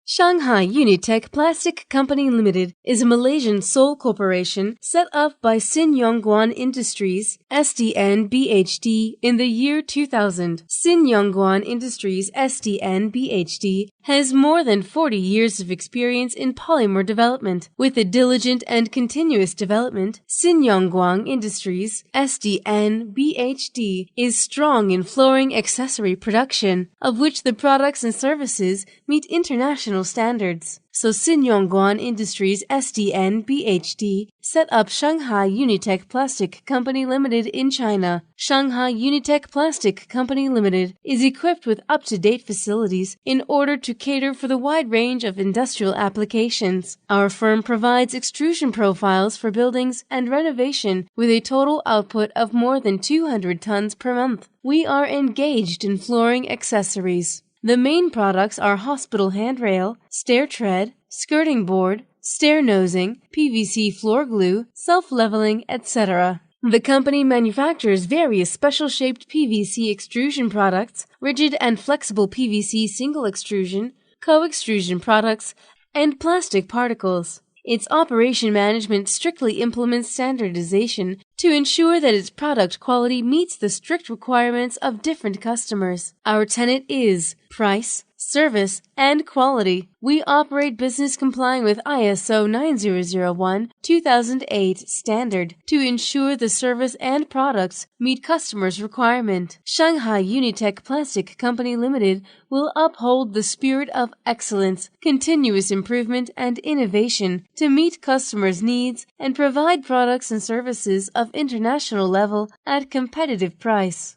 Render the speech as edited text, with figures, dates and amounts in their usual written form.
Shanghai Unitech Plastic Co Limited is a Malaysian sole corporation set up by Guan Industries (SDN BHD) in the year 2000. Guan Industries (SDN BHD) has more than 40 years of experience in polymer development. With a diligent and continuous development, Guan Industries (SDN BHD) is strong in flooring accessory production, of which the products and services meet international standards. So Guan Industries SDN BHD set up Shanghai Unitech Plastic Co Limited in China. Shanghai Unitech Plastic Co Limited is equipped with up-to-date facilities in order to cater for the wide range of industrial applications. Our firm provides extrusion profiles for buildings and renovation with a total output of more than 200 tons per month. We are engaged in flooring accessories. The main products are hospital handrail, stair tread, skirting board, stair nosing, PVC floor glue, self-leveling, etc. The company manufactures various special-shaped PVC extrusion products, rigid and flexible PVC single extrusion, co-extrusion products, and plastic particles. Its operation management strictly implements standardization to ensure that its product quality meets the strict requirements of different customers. Our tenet is price, service, and quality. We operate business complying with ISO 9001-2008 standard to ensure the service and products meet customers' requirement. Shanghai Unitech Plastic Co Limited will uphold the spirit of excellence, continuous improvement, and innovation to meet customers' needs and provide products and services of international level at competitive price.